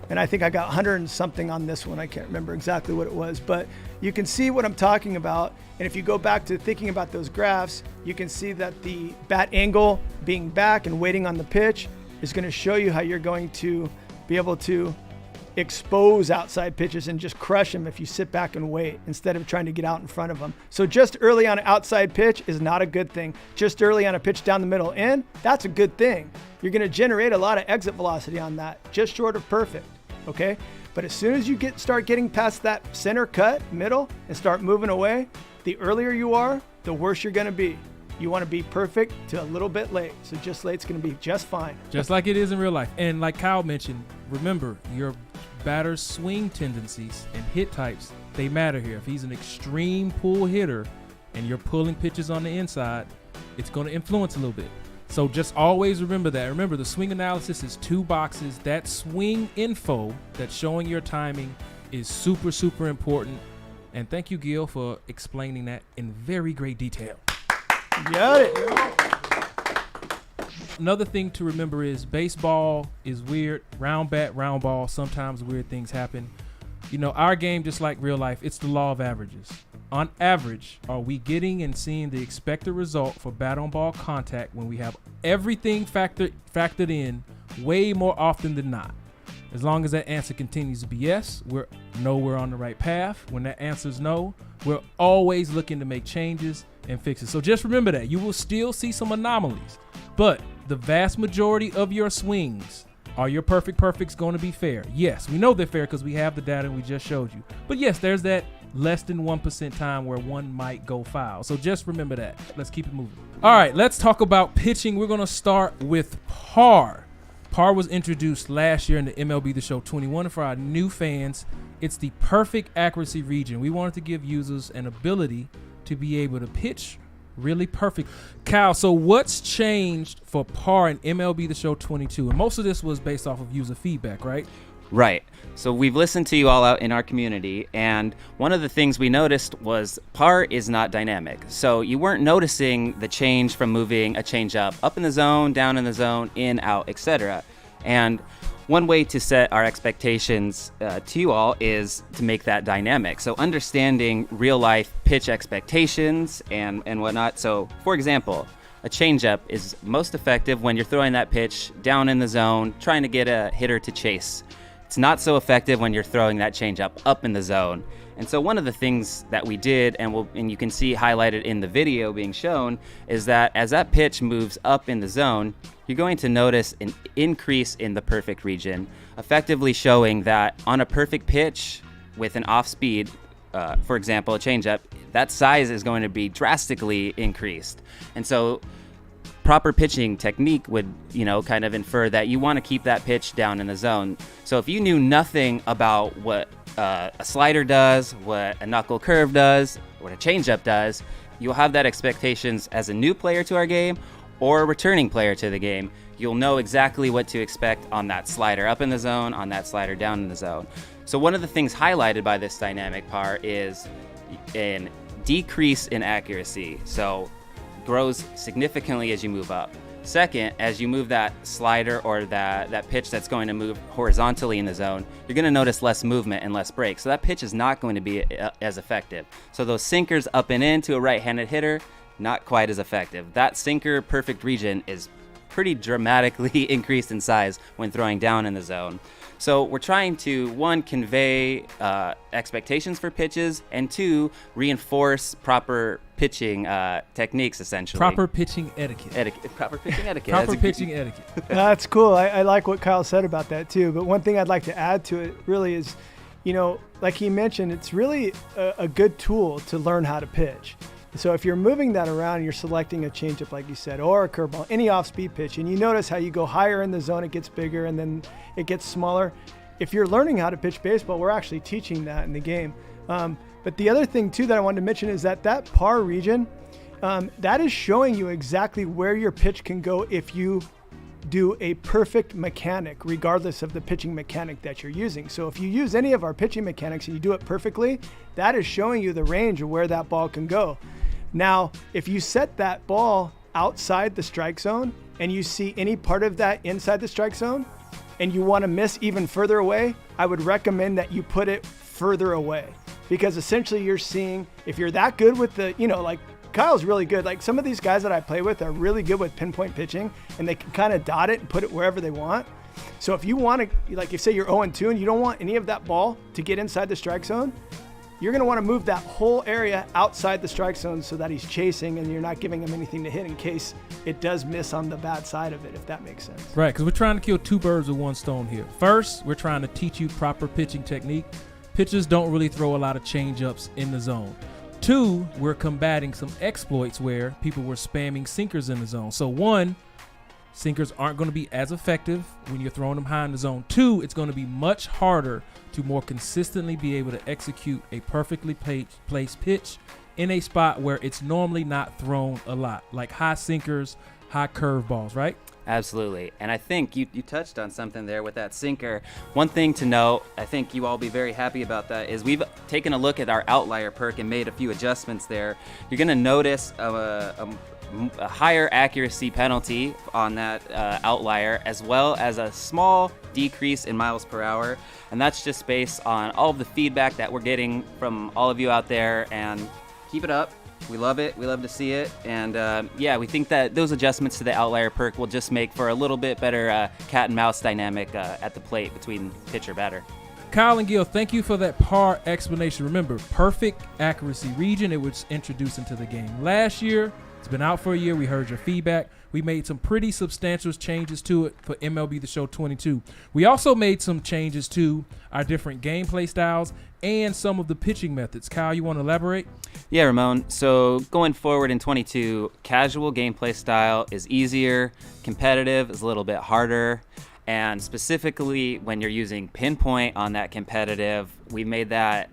Speaker 3: and I think I got 100 and something on this one. I can't remember exactly what it was, but you can see what I'm talking about. And if you go back to thinking about those graphs, you can see that the bat angle being back and waiting on the pitch is going to show you how you're going to be able to expose outside pitches and just crush them if you sit back and wait instead of trying to get out in front of them. So just early on an outside pitch is not a good thing. Just early on a pitch down the middle in, that's a good thing. You're going to generate a lot of exit velocity on that, just short of perfect, okay? But as soon as you start getting past that center cut, middle, and start moving away, the earlier you are, the worse you're going to be. You want to be perfect to a little bit late. So just late's going to be just fine.
Speaker 1: Just like it is in real life. And like Kyle mentioned, remember, your batter's swing tendencies and hit types, they matter here. If he's an extreme pull hitter and you're pulling pitches on the inside, it's going to influence a little bit. So just always remember that. Remember, the swing analysis is 2 boxes. That swing info that's showing your timing is super, super important. And thank you, Gil, for explaining that in very great detail.
Speaker 3: Got it.
Speaker 1: Another thing to remember is baseball is weird. Round bat, round ball. Sometimes weird things happen. You know, our game, just like real life, it's the law of averages. On average, are we getting and seeing the expected result for bat on ball contact when we have everything factored in way more often than not? As long as that answer continues to be yes, we're on the right path. When that answer is no, we're always looking to make changes and fix it. So just remember that. You will still see some anomalies, but the vast majority of your swings, are your perfects going to be fair? Yes, we know they're fair because we have the data we just showed you. But yes, there's that less than 1% time where one might go foul. So just remember that. Let's keep it moving. All right, let's talk about pitching. We're going to start with PAR. PAR was introduced last year in the MLB The Show 21. For our new fans, it's the perfect accuracy region. We wanted to give users an ability to be able to pitch really perfect. Kyle, so what's changed for PAR and MLB The Show 22? And most of this was based off of user feedback, right?
Speaker 2: Right. So we've listened to you all out in our community, and one of the things we noticed was PAR is not dynamic. So you weren't noticing the change from moving a changeup up in the zone, down in the zone, in, out, etc. And one way to set our expectations to you all is to make that dynamic. So understanding real life pitch expectations and whatnot. So for example, a changeup is most effective when you're throwing that pitch down in the zone, trying to get a hitter to chase. It's not so effective when you're throwing that changeup up in the zone. And so one of the things that we did, and you can see highlighted in the video being shown, is that as that pitch moves up in the zone, you're going to notice an increase in the perfect region, effectively showing that on a perfect pitch with an off speed, for example, a changeup, that size is going to be drastically increased. And so proper pitching technique would, kind of infer that you want to keep that pitch down in the zone. So if you knew nothing about what a slider does, what a knuckle curve does, what a changeup does, you'll have that expectations as a new player to our game or a returning player to the game. You'll know exactly what to expect on that slider up in the zone, on that slider down in the zone. So one of the things highlighted by this dynamic part is an decrease in accuracy. So grows significantly as you move up. Second, as you move that slider or that pitch that's going to move horizontally in the zone, you're going to notice less movement and less break. So that pitch is not going to be as effective. So those sinkers up and in to a right-handed hitter, not quite as effective. That sinker perfect region is pretty dramatically increased in size when throwing down in the zone. So we're trying to, one, convey expectations for pitches, and two, reinforce proper pitching techniques, essentially.
Speaker 1: Proper pitching etiquette.
Speaker 2: Proper pitching etiquette.
Speaker 1: Proper pitching etiquette.
Speaker 3: That's cool. I like what Kyle said about that too. But one thing I'd like to add to it really is, like he mentioned, it's really a good tool to learn how to pitch. So if you're moving that around, you're selecting a changeup, like you said, or a curveball, any off-speed pitch, and you notice how you go higher in the zone, it gets bigger, and then it gets smaller. If you're learning how to pitch baseball, we're actually teaching that in the game. But the other thing, too, that I wanted to mention is that par region, that is showing you exactly where your pitch can go if you do a perfect mechanic, regardless of the pitching mechanic that you're using. So if you use any of our pitching mechanics and you do it perfectly, that is showing you the range of where that ball can go. Now, if you set that ball outside the strike zone and you see any part of that inside the strike zone and you want to miss even further away, I would recommend that you put it further away, because essentially you're seeing, if you're that good with the, like Kyle's really good. Like some of these guys that I play with are really good with pinpoint pitching, and they can kind of dot it and put it wherever they want. So if you want to, like, if say you're 0-2 and you don't want any of that ball to get inside the strike zone, you're going to want to move that whole area outside the strike zone so that he's chasing and you're not giving him anything to hit in case it does miss on the bad side of it, if that makes sense.
Speaker 1: Right, because we're trying to kill two birds with one stone here. First, we're trying to teach you proper pitching technique. Pitchers don't really throw a lot of change-ups in the zone. Two, we're combating some exploits where people were spamming sinkers in the zone. So one, sinkers aren't going to be as effective when you're throwing them high in the zone. Two, it's going to be much harder to more consistently be able to execute a perfectly placed pitch in a spot where it's normally not thrown a lot, like high sinkers, high curve balls, right?
Speaker 2: Absolutely. And I think you touched on something there with that sinker. One thing to note, I think you all be very happy about that, is we've taken a look at our outlier perk and made a few adjustments there. You're going to notice a higher accuracy penalty on that outlier, as well as a small decrease in miles per hour. And that's just based on all of the feedback that we're getting from all of you out there. And keep it up. We love it. We love to see it. And we think that those adjustments to the outlier perk will just make for a little bit better cat and mouse dynamic at the plate between pitcher batter.
Speaker 1: Kyle and Gil, thank you for that par explanation. Remember, perfect accuracy region, it was introduced into the game last year. It's been out for a year. We heard your feedback. We made some pretty substantial changes to it for MLB The Show 22. We also made some changes to our different gameplay styles and some of the pitching methods. Kyle, you want to elaborate?
Speaker 2: Yeah, Ramon. So going forward in 22, casual gameplay style is easier. Competitive is a little bit harder. And specifically when you're using pinpoint on that competitive, we made that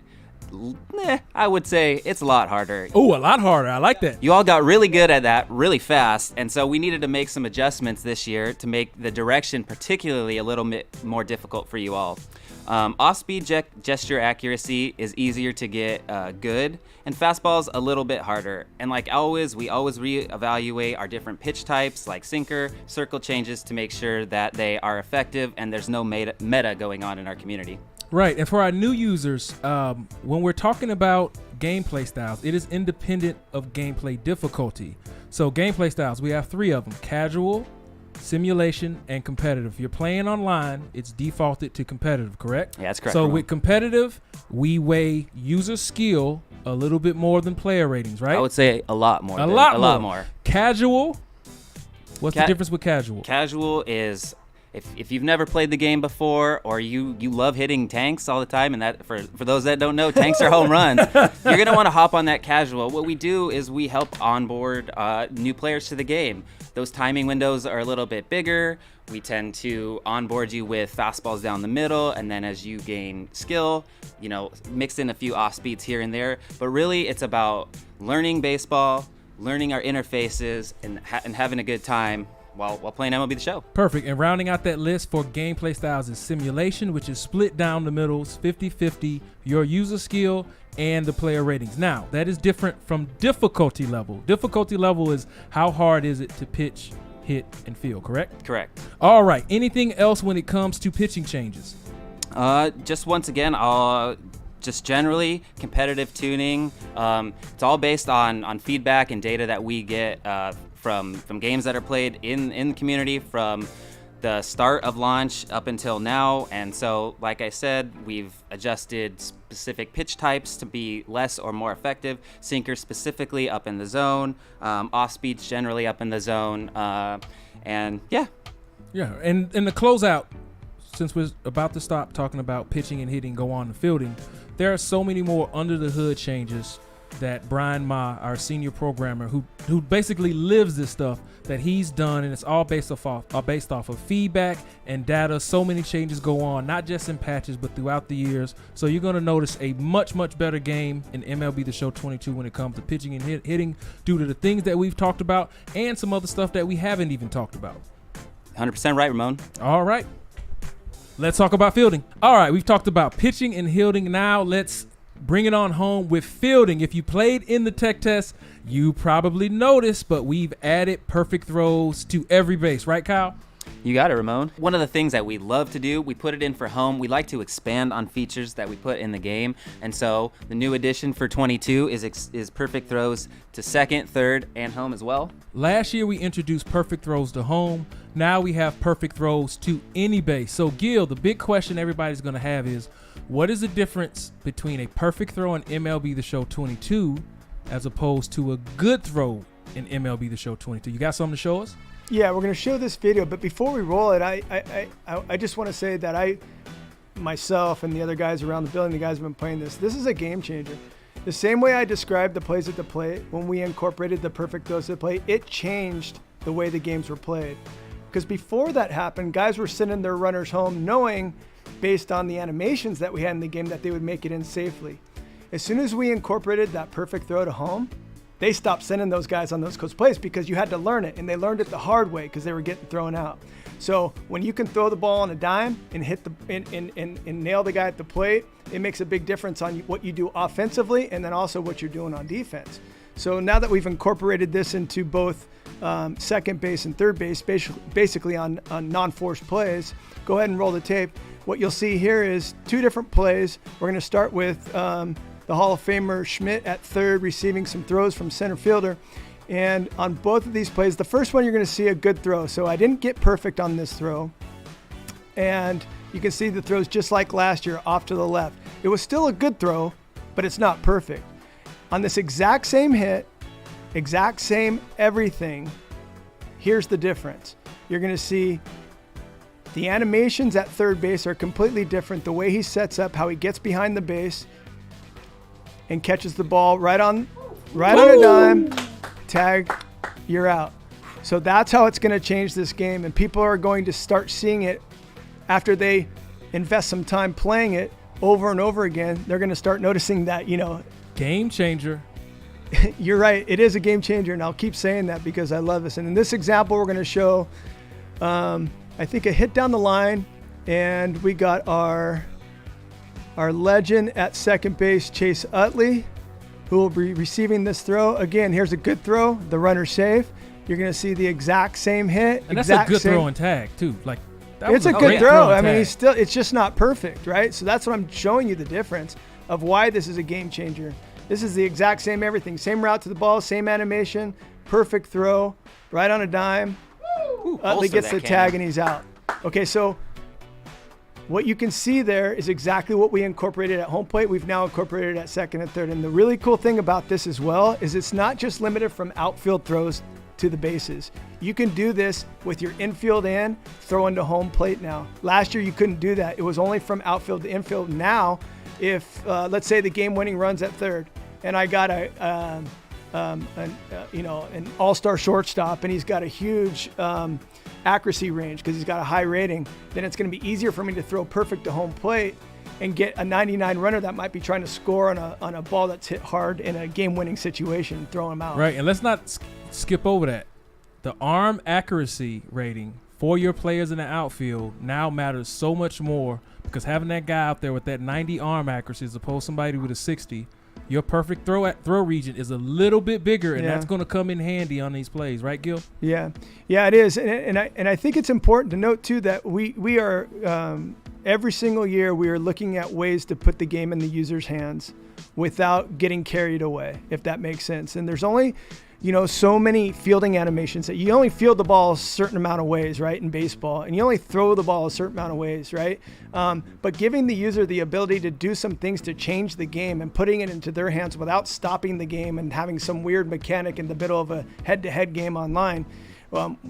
Speaker 2: I would say it's a lot harder.
Speaker 1: Oh, a lot harder. I like that.
Speaker 2: You all got really good at that really fast, and so we needed to make some adjustments this year to make the direction particularly a little bit more difficult for you all. Off-speed gesture accuracy is easier to get good, and fastball's a little bit harder. And like always, we always reevaluate our different pitch types, like sinker, circle changes, to make sure that they are effective and there's no meta going on in our community.
Speaker 1: Right, and for our new users, when we're talking about gameplay styles, it is independent of gameplay difficulty. So gameplay styles, we have 3 of them: casual, simulation, and competitive. If you're playing online, it's defaulted to competitive, correct?
Speaker 2: Yeah, that's correct.
Speaker 1: So with competitive, we weigh user skill a little bit more than player ratings, right?
Speaker 2: I would say a lot more.
Speaker 1: A lot more. Casual, what's the difference with casual?
Speaker 2: Casual is if you've never played the game before, or you love hitting tanks all the time, and that for those that don't know, tanks are home runs, you're going to want to hop on that casual. What we do is we help onboard new players to the game. Those timing windows are a little bit bigger. We tend to onboard you with fastballs down the middle, and then as you gain skill, mix in a few off speeds here and there. But really, it's about learning baseball, learning our interfaces, and having a good time while playing MLB The Show.
Speaker 1: Perfect. And rounding out that list for gameplay styles is simulation, which is split down the middles, 50-50, your user skill and the player ratings. Now, that is different from difficulty level. Difficulty level is how hard is it to pitch, hit, and field, correct?
Speaker 2: Correct.
Speaker 1: All right. Anything else when it comes to pitching changes?
Speaker 2: Just once again, just generally competitive tuning. It's all based on feedback and data that we get from games that are played in the community from the start of launch up until now. And so, like I said, we've adjusted specific pitch types to be less or more effective. Sinker specifically up in the zone, off speeds generally up in the zone, and yeah.
Speaker 1: And the closeout, since we're about to stop talking about pitching and hitting, go on to fielding, there are so many more under the hood changes that Brian Ma, our senior programmer, who basically lives this stuff, that he's done, and it's all based off of feedback and data. So many changes go on, not just in patches, but throughout the years. So you're going to notice a much, much better game in MLB The Show 22 when it comes to pitching and hitting, due to the things that we've talked about and some other stuff that we haven't even talked about.
Speaker 2: 100% right, Ramon.
Speaker 1: All right. Let's talk about fielding. All right, we've talked about pitching and hitting. Now let's bring it on home with fielding. If you played in the tech test, you probably noticed, but we've added perfect throws to every base. Right, Kyle?
Speaker 2: You got it, Ramon. One of the things that we love to do, we put it in for home. We like to expand on features that we put in the game. And so the new addition for 22 is perfect throws to second, third, and home as well.
Speaker 1: Last year, we introduced perfect throws to home. Now we have perfect throws to any base. So, Gil, the big question everybody's going to have is, what is the difference between a perfect throw in MLB The Show 22 as opposed to a good throw in MLB The Show 22? You got something to show us?
Speaker 3: Yeah, we're going to show this video, but before we roll it, I just want to say that myself and the other guys around the building, the guys who have been playing this is a game changer. The same way I described the plays at the plate, when we incorporated the perfect throws at the plate, it changed the way the games were played. Because before that happened, guys were sending their runners home knowing, based on the animations that we had in the game, that they would make it in safely. As soon as we incorporated that perfect throw to home, they stopped sending those guys on those close plays because you had to learn it, and they learned it the hard way because they were getting thrown out. So when you can throw the ball on a dime and hit and nail the guy at the plate, it makes a big difference on what you do offensively and then also what you're doing on defense. So now that we've incorporated this into both second base and third base, basically on non-forced plays, go ahead and roll the tape. What you'll see here is 2 different plays. We're going to start with the Hall of Famer Schmidt at third, receiving some throws from center fielder. And on both of these plays, the first one you're going to see a good throw. So I didn't get perfect on this throw. And you can see the throws just like last year, off to the left. It was still a good throw, but it's not perfect. On this exact same hit, exact same everything, here's the difference. You're going to see the animations at third base are completely different. The way he sets up, how he gets behind the base and catches the ball right on a dime, tag, you're out. So that's how it's going to change this game, and people are going to start seeing it after they invest some time playing it over and over again. They're going to start noticing that,
Speaker 1: Game changer.
Speaker 3: You're right. It is a game changer, and I'll keep saying that because I love this. And in this example, we're going to show, I think, a hit down the line, and we got our our legend at second base, Chase Utley, who will be receiving this throw. Again, here's a good throw. The runner's safe. You're going to see the exact same hit.
Speaker 1: And that's a good throw and tag, too. Like,
Speaker 3: it's a good throw. I mean, it's just not perfect, right? So that's what I'm showing you the difference of why this is a game changer. This is the exact same everything. Same route to the ball, same animation, perfect throw, right on a dime. Utley gets the tag and he's out. Okay, so what you can see there is exactly what we incorporated at home plate. We've now incorporated it at second and third. And the really cool thing about this as well is it's not just limited from outfield throws to the bases. You can do this with your infield and throwing to home plate now. Last year you couldn't do that. It was only from outfield to infield. Now, if let's say the game-winning runs at third, and I got an all-star shortstop, and he's got a huge accuracy range because he's got a high rating, then it's going to be easier for me to throw perfect to home plate and get a 99 runner that might be trying to score on a ball that's hit hard in a game-winning situation, throw him out.
Speaker 1: Right, and let's not skip over that. The arm accuracy rating for your players in the outfield now matters so much more because having that guy out there with that 90 arm accuracy as opposed to somebody with a 60, your perfect throw region is a little bit bigger, and that's going to come in handy on these plays, right, Gil?
Speaker 3: Yeah, it is, and I think it's important to note too that we are every single year we are looking at ways to put the game in the user's hands without getting carried away, if that makes sense. And there's only so many fielding animations that you only field the ball a certain amount of ways, right, in baseball, and you only throw the ball a certain amount of ways, right? But giving the user the ability to do some things to change the game and putting it into their hands without stopping the game and having some weird mechanic in the middle of a head-to-head game online.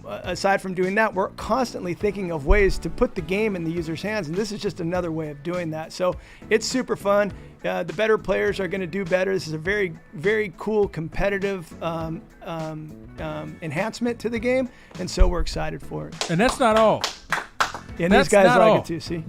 Speaker 3: Aside from doing that, we're constantly thinking of ways to put the game in the user's hands, and this is just another way of doing that. So it's super fun. The better players are going to do better. This is a very, very cool competitive enhancement to the game, and so we're excited for it.
Speaker 1: And that's not all.
Speaker 3: And these guys like it too, see?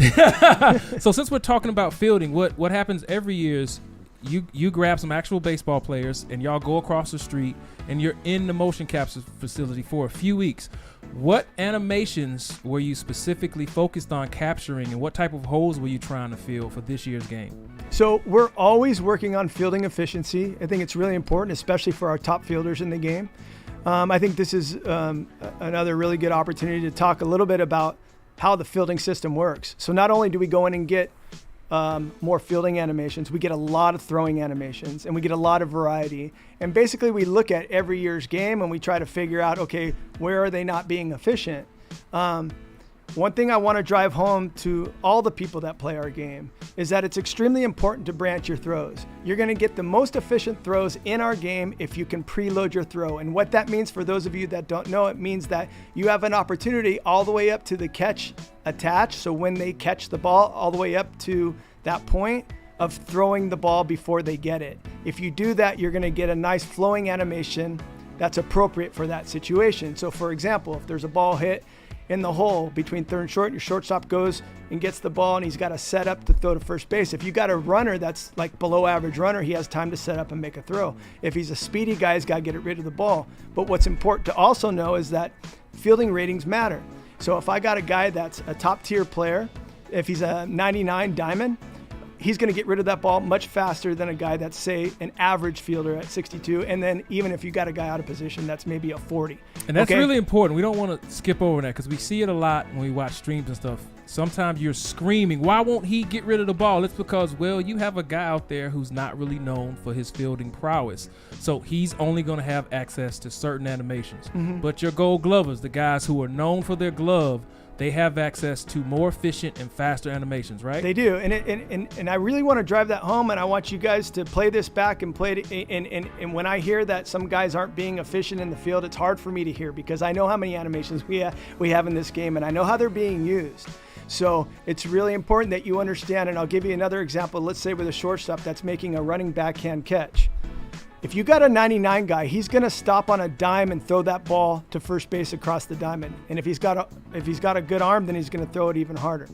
Speaker 1: So since we're talking about fielding, what happens every year is you grab some actual baseball players and y'all go across the street and you're in the motion capture facility for a few weeks. What animations were you specifically focused on capturing, and what type of holes were you trying to fill for this year's game?
Speaker 3: So we're always working on fielding efficiency. I think it's really important, especially for our top fielders in the game. I think this is another really good opportunity to talk a little bit about how the fielding system works. So not only do we go in and get more fielding animations, we get a lot of throwing animations, and we get a lot of variety. And basically we look at every year's game and we try to figure out, okay, where are they not being efficient? One thing I want to drive home to all the people that play our game is that it's extremely important to branch your throws. You're going to get the most efficient throws in our game if you can preload your throw. And what that means, for those of you that don't know, it means that you have an opportunity all the way up to the catch attach. So when they catch the ball, all the way up to that point of throwing the ball before they get it. If you do that, you're going to get a nice flowing animation that's appropriate for that situation. So for example, if there's a ball hit in the hole between third and short, and your shortstop goes and gets the ball and he's got to set up to throw to first base. If you got a runner that's like below average runner, he has time to set up and make a throw. If he's a speedy guy, he's got to get rid of the ball. But what's important to also know is that fielding ratings matter. So if I got a guy that's a top tier player, if he's a 99 diamond, he's going to get rid of that ball much faster than a guy that's, say, an average fielder at 62. And then even if you got a guy out of position, that's maybe a 40.
Speaker 1: And that's really important. We don't want to skip over that because we see it a lot when we watch streams and stuff. Sometimes you're screaming, why won't he get rid of the ball? It's because, well, you have a guy out there who's not really known for his fielding prowess. So he's only going to have access to certain animations. Mm-hmm. But your gold glovers, the guys who are known for their glove, they have access to more efficient and faster animations, right?
Speaker 3: They do, and I really want to drive that home, and I want you guys to play this back and play it. And when I hear that some guys aren't being efficient in the field, it's hard for me to hear because I know how many animations we have in this game, and I know how they're being used. So it's really important that you understand, and I'll give you another example. Let's say with a shortstop that's making a running backhand catch. If you got a 99 guy, he's going to stop on a dime and throw that ball to first base across the diamond. And if he's got a good arm, then he's going to throw it even harder.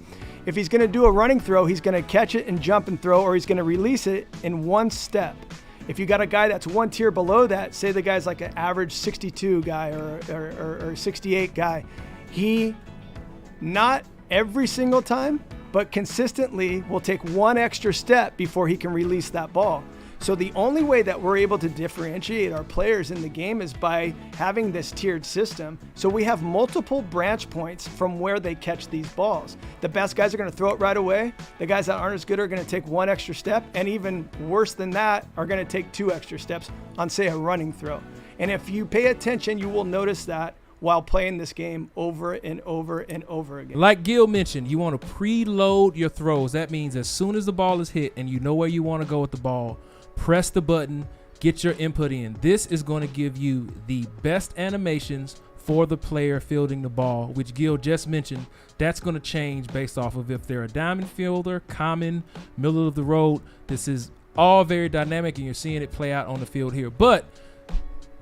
Speaker 3: If he's going to do a running throw, he's going to catch it and jump and throw, or he's going to release it in one step. If you got a guy that's one tier below that, say the guy's like an average 62 guy or 68 guy, he, not every single time, but consistently will take one extra step before he can release that ball. So the only way that we're able to differentiate our players in the game is by having this tiered system. So we have multiple branch points from where they catch these balls. The best guys are going to throw it right away. The guys that aren't as good are going to take one extra step, and even worse than that are going to take two extra steps on, say, a running throw. And if you pay attention, you will notice that while playing this game over and over and over again.
Speaker 1: Like Gil mentioned, you want to preload your throws. That means as soon as the ball is hit and you know where you want to go with the ball, press the button, get your input in. This is going to give you the best animations for the player fielding the ball, which Gil just mentioned. That's going to change based off of if they're a diamond fielder, common, middle of the road. This is all very dynamic, and you're seeing it play out on the field here. But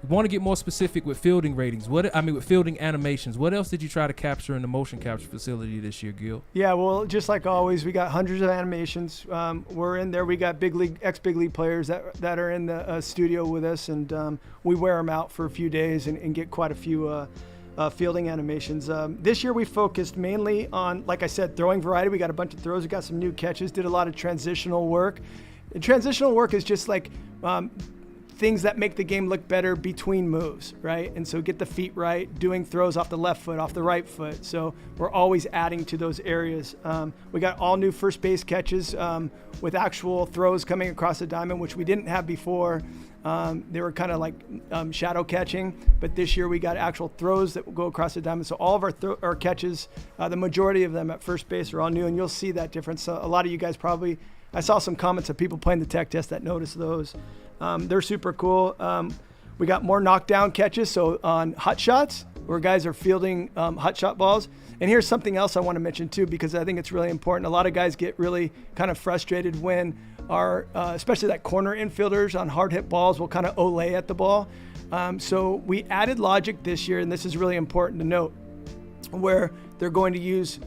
Speaker 1: want to get more specific with fielding ratings. With fielding animations. What else did you try to capture in the motion capture facility this year, Gil?
Speaker 3: Yeah, well, just like always, we got hundreds of animations. We're in there. We got ex-big league players that are in the studio with us, and we wear them out for a few days and get quite a few fielding animations. This year we focused mainly on, like I said, throwing variety. We got a bunch of throws. We got some new catches. Did a lot of transitional work. And transitional work is just like things that make the game look better between moves, right? And so get the feet right, doing throws off the left foot, off the right foot. So we're always adding to those areas. We got all new first base catches with actual throws coming across the diamond, which we didn't have before. They were kind of like shadow catching, but this year we got actual throws that will go across the diamond. So all of our catches, the majority of them at first base are all new, and you'll see that difference. So a lot of you guys probably, I saw some comments of people playing the tech test that noticed those. They're super cool. We got more knockdown catches. So on hot shots, where guys are fielding hot shot balls. And here's something else I want to mention too, because I think it's really important. A lot of guys get really kind of frustrated when our, especially that corner infielders on hard hit balls will kind of olay at the ball. So we added logic this year, and this is really important to note, where they're going to use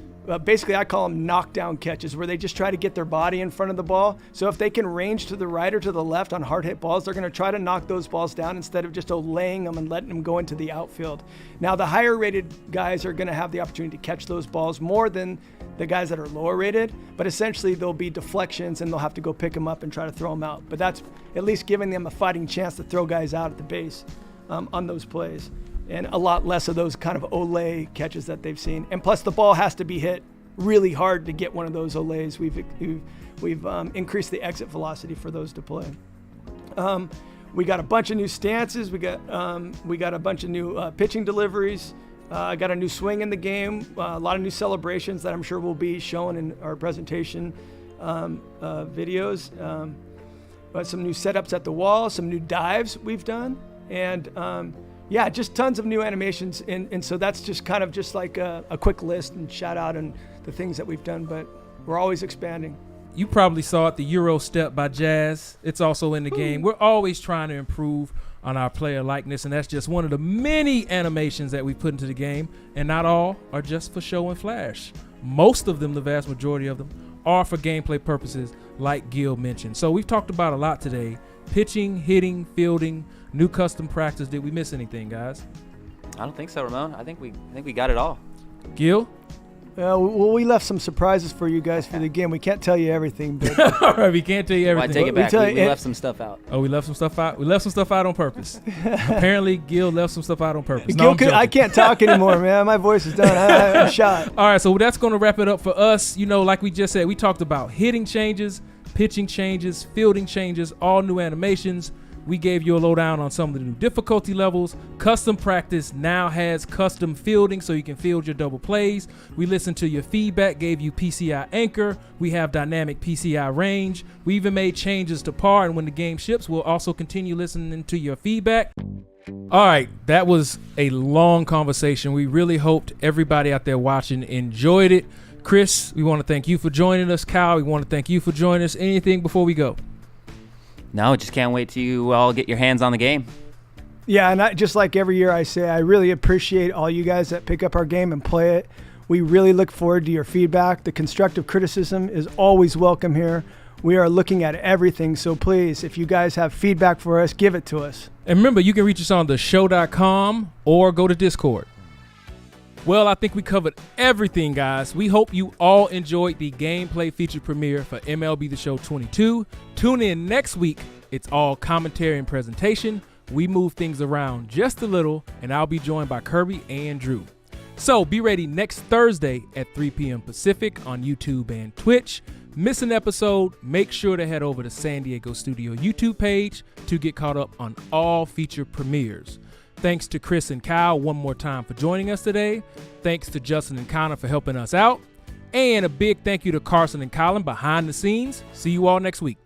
Speaker 3: basically, I call them knockdown catches, where they just try to get their body in front of the ball. So if they can range to the right or to the left on hard hit balls, they're going to try to knock those balls down instead of just olaying them and letting them go into the outfield. Now, the higher rated guys are going to have the opportunity to catch those balls more than the guys that are lower rated, but essentially there'll be deflections and they'll have to go pick them up and try to throw them out. But that's at least giving them a fighting chance to throw guys out at the base on those plays. And a lot less of those kind of olay catches that they've seen. And plus the ball has to be hit really hard to get one of those olays. We've increased the exit velocity for those to play. We got a bunch of new stances. We got a bunch of new pitching deliveries. I got a new swing in the game. A lot of new celebrations that I'm sure will be shown in our presentation videos. But some new setups at the wall, some new dives we've done, and yeah, just tons of new animations. And so that's just kind of just like a quick list and shout out and the things that we've done, but we're always expanding.
Speaker 1: You probably saw it, the Euro Step by Jazz. It's also in the game. We're always trying to improve on our player likeness, and that's just one of the many animations that we put into the game, and not all are just for show and flash. Most of them, the vast majority of them, are for gameplay purposes, like Gil mentioned. So we've talked about a lot today: pitching, hitting, fielding, new custom practice. Did we miss anything, guys?
Speaker 2: I don't think so, Ramon. I think we got it all.
Speaker 1: Gil?
Speaker 3: Well, we left some surprises for you guys for the game. We can't tell you everything, but
Speaker 1: all right, we can't tell you everything.
Speaker 2: I take it back. We left some stuff out.
Speaker 1: Oh, we left some stuff out. We left some stuff out on purpose. Apparently, Gil left some stuff out on purpose.
Speaker 3: I can't talk anymore, man. My voice is done. I'm shot.
Speaker 1: All right, so that's going to wrap it up for us. You know, like we just said, we talked about hitting changes, pitching changes, fielding changes, all new animations. We gave you a lowdown on some of the new difficulty levels. Custom practice now has custom fielding, so you can field your double plays. We listened to your feedback, gave you PCI anchor. We have dynamic PCI range. We even made changes to par, and when the game ships, we'll also continue listening to your feedback. All right, that was a long conversation. We really hoped everybody out there watching enjoyed it. Chris, we want to thank you for joining us. Kyle, we want to thank you for joining us. Anything before we go?
Speaker 2: No, just can't wait till you all get your hands on the game.
Speaker 3: Yeah, and just like every year I say, I really appreciate all you guys that pick up our game and play it. We really look forward to your feedback. The constructive criticism is always welcome here. We are looking at everything, so please, if you guys have feedback for us, give it to us.
Speaker 1: And remember, you can reach us on theshow.com or go to Discord. Well, I think we covered everything, guys. We hope you all enjoyed the gameplay feature premiere for MLB The Show 22. Tune in next week. It's all commentary and presentation. We move things around just a little, and I'll be joined by Kirby and Drew. So be ready next Thursday at 3 p.m. Pacific on YouTube and Twitch. Miss an episode, make sure to head over to San Diego Studio YouTube page to get caught up on all feature premieres. Thanks to Chris and Kyle one more time for joining us today. Thanks to Justin and Connor for helping us out. And a big thank you to Carson and Colin behind the scenes. See you all next week.